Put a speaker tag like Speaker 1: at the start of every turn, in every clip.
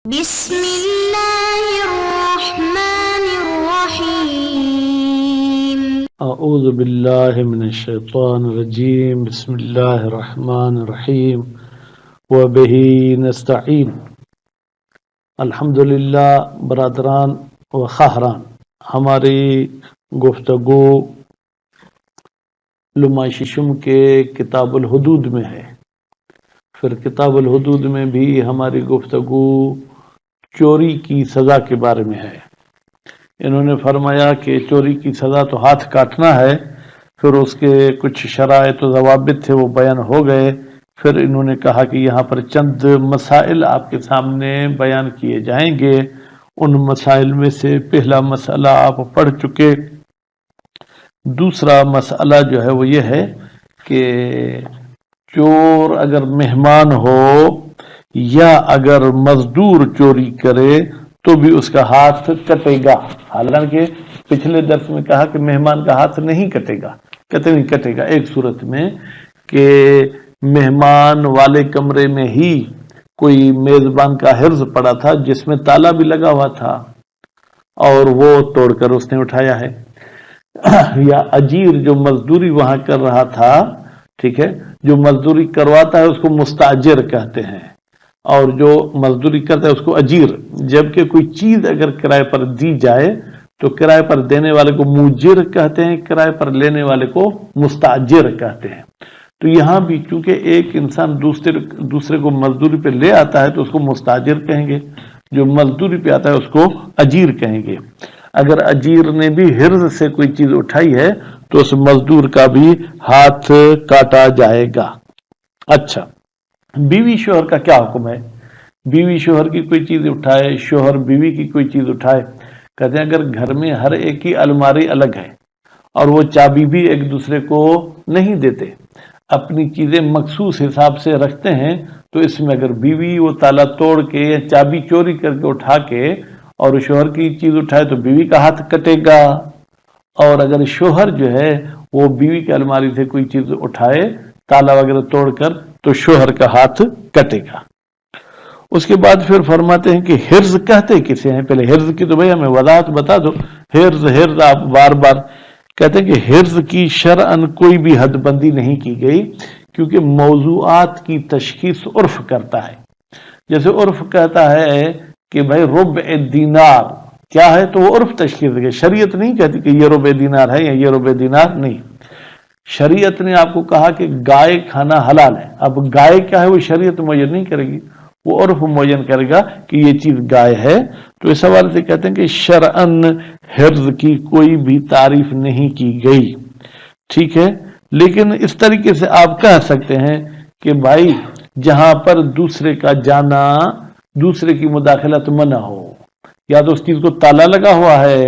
Speaker 1: بسم اللہ الرحمن الرحیم
Speaker 2: اعوذ باللہ من الشیطان الرجیم بسم اللہ الرحمن الرحیم وبہ نستعین۔ الحمدللہ برادران و خواہران، ہماری گفتگو لمحہ ششم کے کتاب الحدود میں ہے۔ پھر کتاب الحدود میں بھی ہماری گفتگو چوری کی سزا کے بارے میں ہے۔ انہوں نے فرمایا کہ چوری کی سزا تو ہاتھ کاٹنا ہے، پھر اس کے کچھ شرائط و ضوابط تھے وہ بیان ہو گئے۔ پھر انہوں نے کہا کہ یہاں پر چند مسائل آپ کے سامنے بیان کیے جائیں گے۔ ان مسائل میں سے پہلا مسئلہ آپ پڑھ چکے۔ دوسرا مسئلہ جو ہے وہ یہ ہے کہ چور اگر مہمان ہو یا اگر مزدور چوری کرے تو بھی اس کا ہاتھ کٹے گا۔ حالانکہ پچھلے درس میں کہا کہ مہمان کا ہاتھ نہیں کٹے گا، نہیں کٹے گا ایک صورت میں کہ مہمان والے کمرے میں ہی کوئی میزبان کا حرز پڑا تھا جس میں تالا بھی لگا ہوا تھا اور وہ توڑ کر اس نے اٹھایا ہے، یا اجیر جو مزدوری وہاں کر رہا تھا، ٹھیک ہے، جو مزدوری کرواتا ہے اس کو مستاجر کہتے ہیں، اور جو مزدوری کرتا ہے اس کو اجیر۔ جبکہ کوئی چیز اگر کرائے پر دی جائے تو کرائے پر دینے والے کو موجر کہتے ہیں، کرائے پر لینے والے کو مستاجر کہتے ہیں۔ تو یہاں بھی چونکہ ایک انسان دوسرے کو مزدوری پہ لے آتا ہے تو اس کو مستاجر کہیں گے، جو مزدوری پہ آتا ہے اس کو اجیر کہیں گے۔ اگر اجیر نے بھی حرز سے کوئی چیز اٹھائی ہے تو اس مزدور کا بھی ہاتھ کاٹا جائے گا۔ اچھا، بیوی شوہر کا کیا حکم ہے؟ بیوی شوہر کی کوئی چیز اٹھائے، شوہر بیوی کی کوئی چیز اٹھائے، کہتے ہیں اگر گھر میں ہر ایک کی الماری الگ ہے اور وہ چابی بھی ایک دوسرے کو نہیں دیتے، اپنی چیزیں مخصوص حساب سے رکھتے ہیں، تو اس میں اگر بیوی وہ تالا توڑ کے یا چابی چوری کر کے اٹھا کے اور شوہر کی چیز اٹھائے تو بیوی کا ہاتھ کٹے گا، اور اگر شوہر جو ہے وہ بیوی کی الماری سے کوئی چیز اٹھائے تالا وغیرہ توڑ کر تو شوہر کا ہاتھ کٹے گا۔ اس کے بعد پھر فرماتے ہیں کہ حرز کہتے کسے ہیں؟ پہلے حرز کی تو بھئی ہمیں وضاحت بتا دو۔ حرز آپ بار بار کہتے ہیں کہ حرز کی شرعاً کوئی بھی حد بندی نہیں کی گئی، کیونکہ موضوعات کی تشخیص عرف کرتا ہے۔ جیسے عرف کہتا ہے کہ بھائی ربع دینار کیا ہے تو وہ عرف تشخیص دے گا، شریعت نہیں کہتی کہ یہ ربع دینار ہے یا یہ ربع دینار نہیں۔ شریعت نے آپ کو کہا کہ گائے کھانا حلال ہے، اب گائے کیا ہے وہ شریعت معین نہیں کرے گی، وہ عرف معین کرے گا کہ یہ چیز گائے ہے۔ تو اس حوالے سے کہتے ہیں کہ شرعاً حرز کی کوئی بھی تعریف نہیں کی گئی، ٹھیک ہے۔ لیکن اس طریقے سے آپ کہہ سکتے ہیں کہ بھائی جہاں پر دوسرے کا جانا، دوسرے کی مداخلت منع ہو، یا تو اس چیز کو تالا لگا ہوا ہے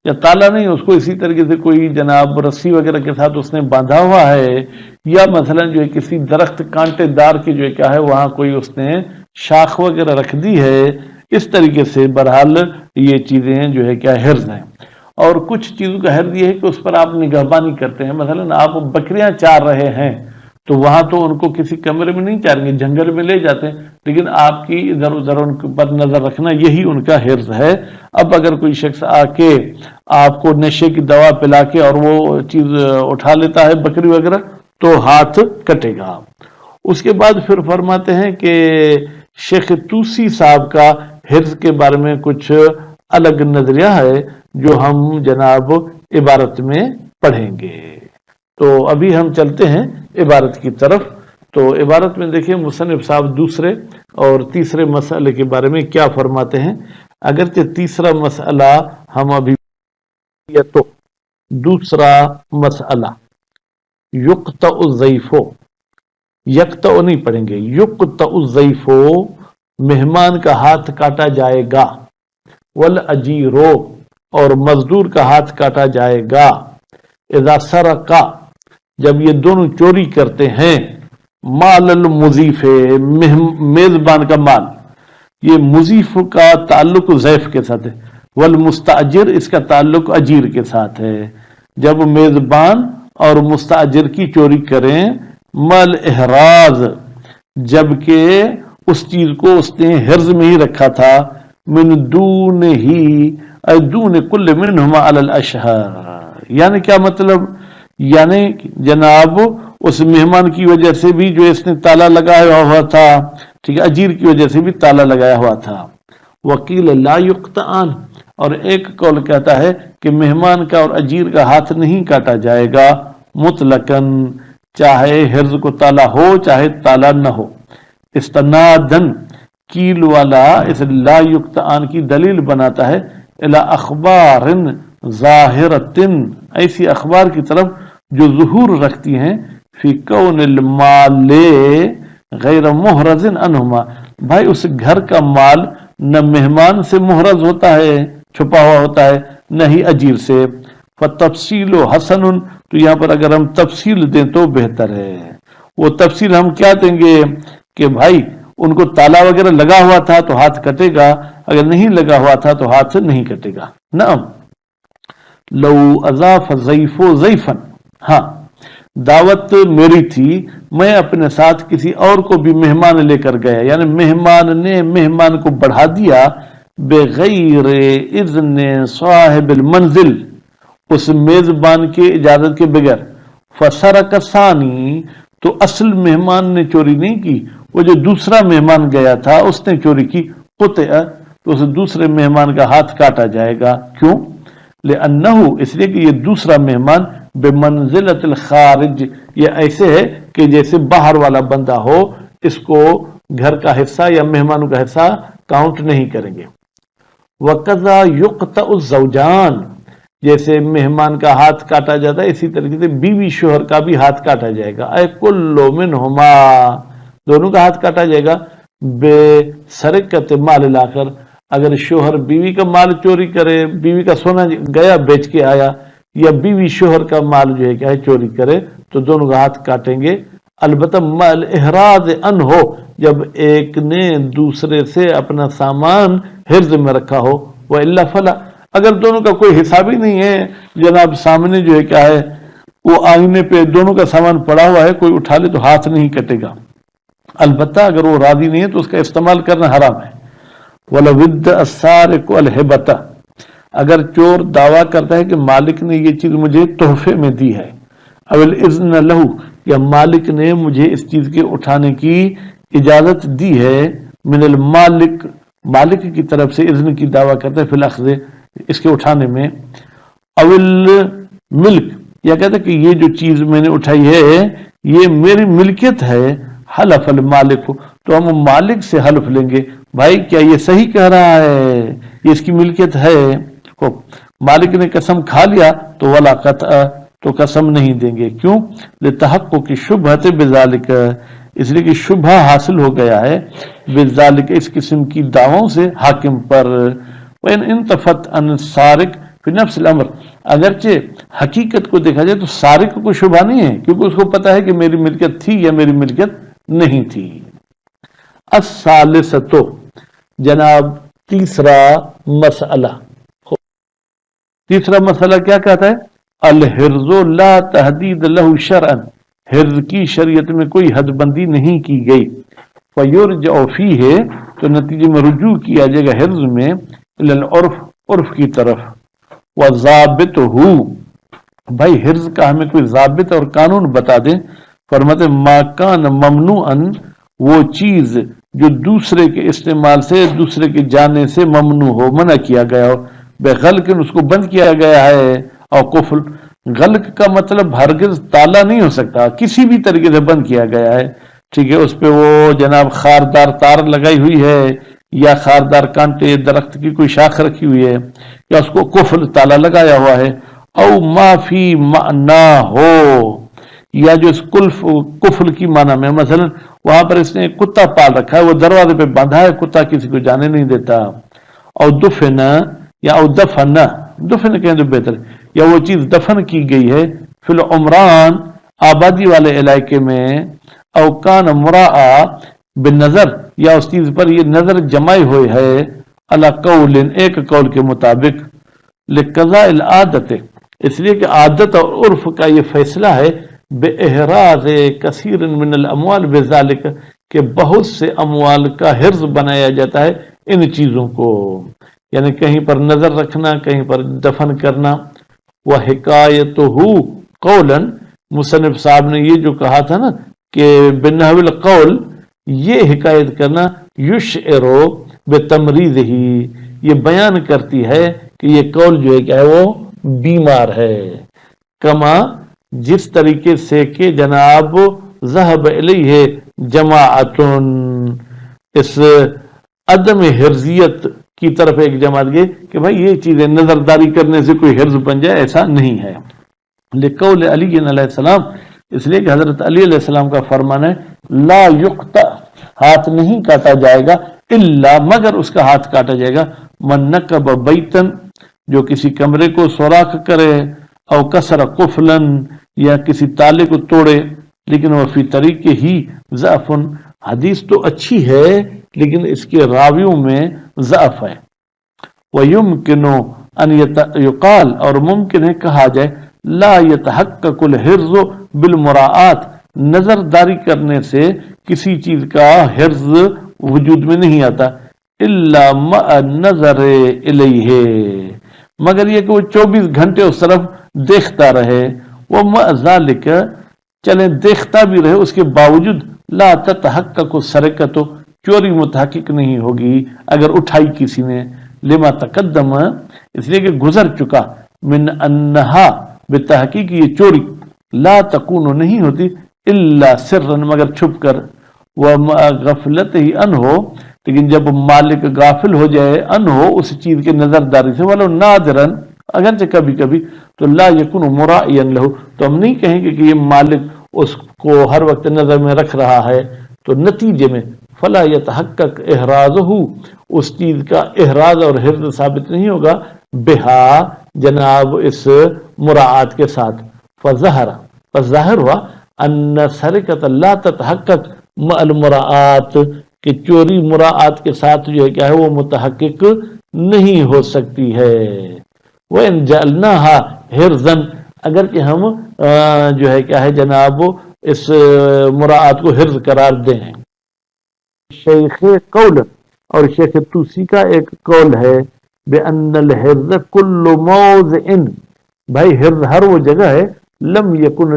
Speaker 2: یا تالا نہیں، اس کو اسی طریقے سے کوئی جناب رسی وغیرہ کے ساتھ اس نے باندھا ہوا ہے، یا مثلا جو ہے کسی درخت کانٹے دار کی جو ہے کیا ہے وہاں کوئی اس نے شاخ وغیرہ رکھ دی ہے، اس طریقے سے بہرحال یہ چیزیں جو ہے کیا حرز ہیں۔ اور کچھ چیزوں کا حرز یہ ہے کہ اس پر آپ نگہبانی کرتے ہیں، مثلا آپ بکریاں چار رہے ہیں تو وہاں تو ان کو کسی کمرے میں نہیں چاریں گے، جنگل میں لے جاتے ہیں، لیکن آپ کی ادھر ادھر ان پر نظر رکھنا یہی ان کا حرز ہے۔ اب اگر کوئی شخص آ کے آپ کو نشے کی دوا پلا کے اور وہ چیز اٹھا لیتا ہے بکری وغیرہ تو ہاتھ کٹے گا۔ اس کے بعد پھر فرماتے ہیں کہ شیخ توسی صاحب کا حرز کے بارے میں کچھ الگ نظریہ ہے جو ہم جناب عبارت میں پڑھیں گے۔ تو ابھی ہم چلتے ہیں عبارت کی طرف۔ تو عبارت میں دیکھیں مصنف صاحب دوسرے اور تیسرے مسئلے کے بارے میں کیا فرماتے ہیں۔ اگرچہ تیسرا مسئلہ ہم ابھی تو دوسرا مسئلہ یقطع الضیف، یقطع نہیں پڑھیں گے، یقطع الضیف، مہمان کا ہاتھ کاٹا جائے گا، والاجیر، اور مزدور کا ہاتھ کاٹا جائے گا، اذا سرق، جب یہ دونوں چوری کرتے ہیں، مال المضیف، میزبان کا مال، یہ مضیف کا تعلق ضیف کے ساتھ ہے، والمستاجر اس کا تعلق اجیر کے ساتھ ہے۔ جب میزبان اور مستاجر کی چوری کریں، مال احراز، جبکہ اس چیز کو اس نے حرز میں ہی رکھا تھا، من دون ہی اے دون کل منہما علی الاشہر، یعنی کیا مطلب، یعنی جناب اس مہمان کی وجہ سے بھی جو اس نے تالا لگایا ہوا تھا، ٹھیک ہے، اجیر کی وجہ سے بھی تالا لگایا ہوا تھا۔ وکیل لا یقطعان، اور ایک قول کہتا ہے کہ مہمان کا اور اجیر کا ہاتھ نہیں کاٹا جائے گا مطلقاً، چاہے حرز کو تالا ہو چاہے تالا نہ ہو۔ استنادن، کیل والا اس لا یقطعان کی دلیل بناتا ہے الی اخبار ظاہرۃ، ایسی اخبار کی طرف جو ظہور رکھتی ہیں، فی کون المال غیر محرز عنہما، بھائی اس گھر کا مال نہ مہمان سے محرز ہوتا ہے، چھپا ہوا ہوتا ہے، نہ ہی اجیر سے۔ فتفصیل حسن، تو یہاں پر اگر ہم تفصیل دیں تو بہتر ہے۔ وہ تفصیل ہم کیا دیں گے کہ بھائی ان کو تالا وغیرہ لگا ہوا تھا تو ہاتھ کٹے گا، اگر نہیں لگا ہوا تھا تو ہاتھ نہیں کٹے گا۔ نعم، لو اضاف ضیف ضیفا، ہاں دعوت میری تھی، میں اپنے ساتھ کسی اور کو بھی مہمان لے کر گیا، یعنی مہمان نے مہمان کو بڑھا دیا بغیر اذن صاحب المنزل، اس میزبان کے اجازت کے بغیر، فسرق ثانی، تو اصل مہمان نے چوری نہیں کی، وہ جو دوسرا مہمان گیا تھا اس نے چوری کی، قطع، تو اس دوسرے مہمان کا ہاتھ کاٹا جائے گا۔ کیوں؟ لأنہ، اس لیے کہ یہ دوسرا مہمان بمنزلۃ الخارج، یہ ایسے ہے کہ جیسے باہر والا بندہ ہو، اس کو گھر کا حصہ یا مہمانوں کا حصہ کاؤنٹ نہیں کریں گے۔ وَقَذَا يُقْطَعُ الزَّوْجَانِ، جیسے مہمان کا ہاتھ کاٹا جاتا ہے اسی طریقے سے بیوی شوہر کا بھی ہاتھ کاٹا جائے گا، اے کُلُّ مِنْہُمَا، دونوں کا ہاتھ کاٹا جائے گا، بے سرقت مال الآخر، اگر شوہر بیوی کا مال چوری کرے، بیوی کا سونا گیا بیچ کے آیا، یا بیوی شوہر کا مال جو ہے کیا ہے چوری کرے، تو دونوں کا ہاتھ کاٹیں گے، البتہ مال احراز ان ہو، جب ایک نے دوسرے سے اپنا سامان حرز میں رکھا ہو، وَإِلَّا فَلَا، اگر دونوں کا کوئی حساب ہی نہیں ہے، جناب سامنے جو ہے کیا ہے وہ آئینے پہ دونوں کا سامان پڑا ہوا ہے، کوئی اٹھا لے تو ہاتھ نہیں کٹے گا، البتہ اگر وہ راضی نہیں ہے تو اس کا استعمال کرنا حرام ہے۔ وَلَوِدَّ السَّارِقُ الْهِبَةَ، اگر چور دعویٰ کرتا ہے کہ مالک نے یہ چیز مجھے تحفے میں دی ہے، او الاذن لہ، یا مالک نے مجھے اس چیز کے اٹھانے کی اجازت دی ہے، من المالک، مالک کی طرف سے اذن کی دعویٰ کرتا ہے فی الاخذ، اس کے اٹھانے میں، او الملک، یا کہتا ہے کہ یہ جو چیز میں نے اٹھائی ہے یہ میری ملکیت ہے، حلف المالک، تو ہم مالک سے حلف لیں گے، بھائی کیا یہ صحیح کہہ رہا ہے، یہ اس کی ملکیت ہے، مالک نے قسم کھا لیا تو ولا قطع، تو قسم نہیں دیں گے، کیوں؟ لتحقق شبہۃ بذالک، اس لیے کہ شبہ حاصل ہو گیا ہے، بذالک، اس قسم کی دعووں سے حاکم پر، وَإِنْ انتفت عن السارق فی نفس الامر، اگرچہ حقیقت کو دیکھا جائے تو سارق کو شبہ نہیں ہے، کیونکہ اس کو پتا ہے کہ میری ملکیت تھی یا میری ملکیت نہیں تھی۔ الثالثۃ، جناب تیسرا مسئلہ، تیسرا مسئلہ کیا کہتا ہے؟ الحرز لا تحدید لہ شرعا، حرز کی شریعت میں کوئی حد بندی نہیں کی گئی، فیرجع فیہ، تو نتیجے میں رجوع کیا جائے گا حرز میں الی العرف، عرف کی طرف، وضابطہ، بھائی حرز کا ہمیں کوئی ضابط اور قانون بتا دیں، فرماتے ما کان ممنوعا، وہ چیز جو دوسرے کے استعمال سے، دوسرے کے جانے سے ممنوع ہو، منع کیا گیا ہو، بغلق، اس کو بند کیا گیا ہے، اور قفل، غلق کا مطلب ہرگز تالا نہیں ہو سکتا، کسی بھی طریقے سے بند کیا گیا ہے، ٹھیک ہے، اس پہ وہ جناب خاردار تار لگائی ہوئی ہے، یا خاردار کانٹے درخت کی کوئی شاخ رکھی ہوئی ہے، یا اس کو قفل تالا لگایا ہوا ہے، او ما فی معنی ہو، یا جو اس قفل کی معنی میں، مثلا وہاں پر اس نے ایک کتا پال رکھا ہے، وہ دروازے پہ باندھا ہے، کتا کسی کو جانے نہیں دیتا، او دفن، یا او دفن، دفن کہیں تو بہتر، یا وہ چیز دفن کی گئی ہے، فی العمران، آبادی والے علاقے میں، او کان مراعا بالنظر، یا اس چیز پر یہ نظر جمائے ہوئے ہے، علی قول، ایک قول کے مطابق، لقضاء العادت، اس لیے کہ عادت اور عرف کا یہ فیصلہ ہے، بے احراز کثیر من الاموال بذالک، کہ بہت سے اموال کا حرز بنایا جاتا ہے ان چیزوں کو، یعنی کہیں پر نظر رکھنا، کہیں پر دفن کرنا. وہ حکایت ہو قولاً، مصنف صاحب نے یہ جو کہا تھا نا کہ بنحو القول، یہ حکایت کرنا، یشعرو بتمریض ہی، یہ بیان کرتی ہے کہ یہ قول جو ہے کیا ہے وہ بیمار ہے. کما، جس طریقے سے کہ جناب ذہب الیہ جماعتن، اس عدم حرزیت کی طرف ایک جماعت گئی کہ بھائی یہ چیزیں نظرداری کرنے سے کوئی حرز بن جائے، ایسا نہیں ہے. لقول علی علیہ السلام، اس لیے کہ حضرت علی علیہ السلام کا فرمان ہے لا یقطع، ہاتھ نہیں کاٹا جائے گا، الا، مگر اس کا ہاتھ کاٹا جائے گا، من نقب بیتن، جو کسی کمرے کو سوراخ کرے، او کسر قفلن، یا کسی تالے کو توڑے. لیکن وہ فی طریقے ہی ضعف، حدیث تو اچھی ہے لیکن اس کے راویوں میں ضعف ہے. وَيُمْكِنُ أَنْ يُقال، اور ممکن ہے کہا جائے لا يتحقق الحرز بالمراعات، نظرداری کرنے سے کسی چیز کا حرز وجود میں نہیں آتا، الا مع النظر الیہ، مگر یہ کہ وہ 24 گھنٹے اس طرف دیکھتا رہے. وہ مع ذالک، چلے دیکھتا بھی رہے، اس کے باوجود لا تتحقق السرقۃ، چوری متحقق نہیں ہوگی اگر اٹھائی کسی نے. لما تقدم، اس لیے کہ گزر چکا، من انہا، بتحقیق یہ چوری، لا تکون، نہیں ہوتی، الا سرا، مگر چھپ کر. ومع غفلت ہی انہو، لیکن جب مالک غافل ہو جائے انہو، اس چیز کے نظرداری سے، ولو نادرن، اگرچہ کبھی کبھی، تو لا یکون مراعیا لہو، تو ہم نہیں کہیں گے کہ یہ مالک اس کو ہر وقت نظر میں رکھ رہا ہے. تو نتیجے میں فلا یتحقق احرازہ، اس چیز کا احراز اور حفظ ثابت نہیں ہوگا، بہا، جناب اس مراعات کے ساتھ. فظہر، پس ظاہر ہوا، ان سرقۃ لا تتحقق مع المراعات، کہ چوری مراعات کے ساتھ جو ہے کیا ہے وہ متحقق نہیں ہو سکتی ہے. وَإِنْ جَعَلْنَاهَا حِرْزًا، اگر کہ ہم جو ہے کیا ہے جناب اس مراعات کو حرز قرار دیں. شیخ قول، اور شیخ توسی کا ایک قول ہے، بِأَنَّ الْحِرْزَ كُلُّ مَوْضِعٍ، بھائی حرز ہر وہ جگہ ہے، لم یکن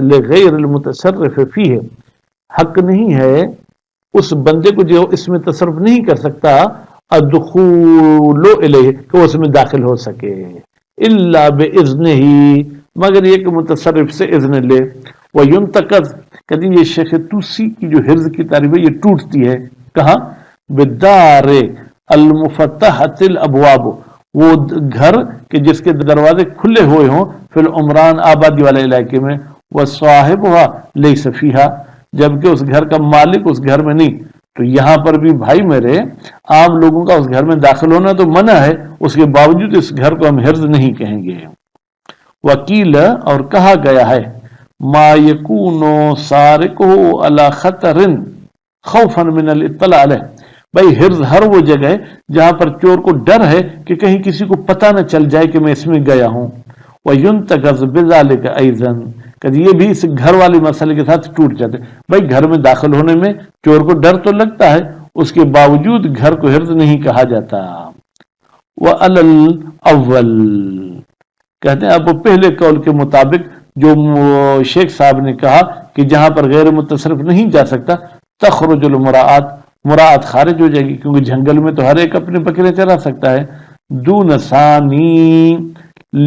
Speaker 2: لغیر المتصرف فیہ، حق نہیں ہے اس بندے کو جو اس میں تصرف نہیں کر سکتا، الدخول الیہ، کہ وہ اس میں داخل ہو سکے، الا باذنہ، مگر یہ کہ متصرف سے اذن لے. وینتقض، کہتے ہیں یہ شیخ توسی کی جو حرز کی تعریف ہے یہ ٹوٹتی ہے کہاں؟ بدار المفتحۃ الابواب، وہ گھر کہ جس کے دروازے کھلے ہوئے ہوں، فی العمران، آبادی والے علاقے میں، وصاحبها لیس فیہا، جبکہ اس گھر کا مالک اس گھر میں نہیں. تو یہاں پر بھی بھائی میرے، عام لوگوں کا اس گھر میں داخل ہونا تو منع ہے، اس کے باوجود اس گھر کو ہم حرز نہیں کہیں گے. وکیل، اور کہا گیا ہے، ما یکون سارقہ علی خطر خوفا من الاطلاع علیہ، بھائی حرز ہر وہ جگہ ہے جہاں پر چور کو ڈر ہے کہ کہیں کسی کو پتہ نہ چل جائے کہ میں اس میں گیا ہوں. وینتقض بذلک ایضا، کہ یہ بھی اس گھر والے مسئلے کے ساتھ ٹوٹ جاتے. بھائی گھر میں داخل ہونے میں چور کو ڈر تو لگتا ہے، اس کے باوجود گھر کو حرز نہیں کہا جاتا. وعلی الاول، کہتے ہیں اب پہلے قول کے مطابق جو شیخ صاحب نے کہا کہ جہاں پر غیر متصرف نہیں جا سکتا، تخرج المراعات، مراعات خارج ہو جائے گی، کیونکہ جنگل میں تو ہر ایک اپنے بکرے چلا سکتا ہے. دون ثانی،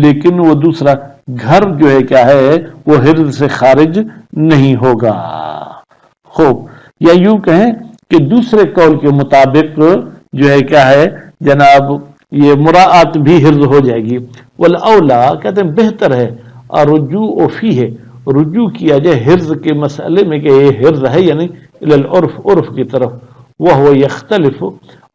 Speaker 2: لیکن وہ دوسرا گھر جو ہے کیا ہے وہ حرز سے خارج نہیں ہوگا. خوب، یا یوں کہیں کہ دوسرے قول کے مطابق جو ہے کیا ہے جناب یہ مراعات بھی حرز ہو جائے گی. والاولا، کہتے ہیں بہتر ہے، الرجوع فیہ، رجوع کیا جائے حرز کے مسئلے میں کہ یہ حرز ہے یعنی العرف، عرف کی طرف. وہ یختلف،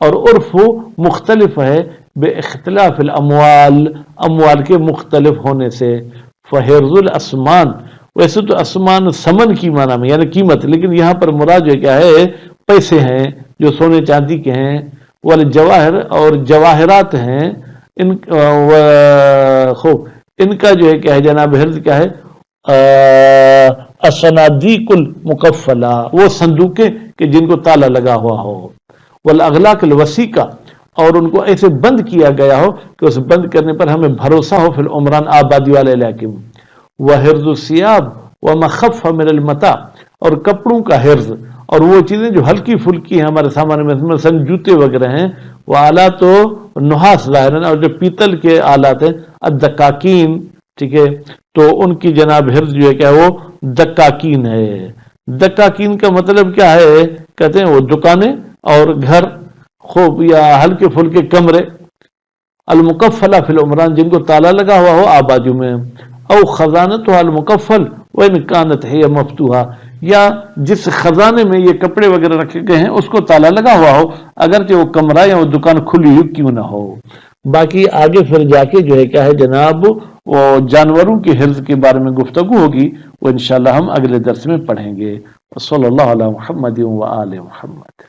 Speaker 2: اور عرف مختلف ہے، بے اختلاف الاموال، اموال کے مختلف ہونے سے. فحرز الاسمان، ویسے تو اسمان سمن کی معنی میں یعنی قیمت، لیکن یہاں پر مراد جو کیا ہے پیسے ہیں جو سونے چاندی کے ہیں. والجواہر، اور جواہرات ہیں، ان کا جو ہے کیا ہے جناب حرز کیا ہے، الصنادیق المقفلہ، وہ صندوقیں کہ جن کو تالا لگا ہوا ہو، والاغلاق الوثیقہ، اور ان کو ایسے بند کیا گیا ہو کہ اس بند کرنے پر ہمیں بھروسہ ہو فی العمران آبادی والے علاقے میں، وحرز الثیاب وما خف من المتاع، اور کپڑوں کا حرز اور وہ چیزیں جو ہلکی پھلکی ہیں ہمارے سامان میں، مثلا جوتے وغیرہ ہیں، وہ آلات و نحاس ظاہر، اور جو پیتل کے آلات ہیں، الدکاکین، ٹھیک ہے، تو ان کی جناب حرز جو ہے کیا وہ دکاکین ہے۔ دکاکین کا مطلب کیا ہے؟ کہتے ہیں وہ دکانیں اور گھر خوب یا ہلکے پھلکے کمرے، المکفلہ فی العمران، جن کو تالا لگا ہوا ہو آبادیوں میں، او خزانتها المکفل وان کانت ہی مفتوحہ، یا جس خزانے میں یہ کپڑے وغیرہ رکھے گئے ہیں اس کو تالا لگا ہوا ہو، اگرچہ وہ کمرہ یا وہ دکان کھلی ہوئی کیوں نہ ہو۔ باقی آگے پھر جا کے جو ہے کیا ہے جناب، وہ جانوروں کے حفظ کے بارے میں گفتگو ہوگی، وہ انشاءاللہ ہم اگلے درس میں پڑھیں گے۔ صلی اللہ علیہ محمد و آل محمد۔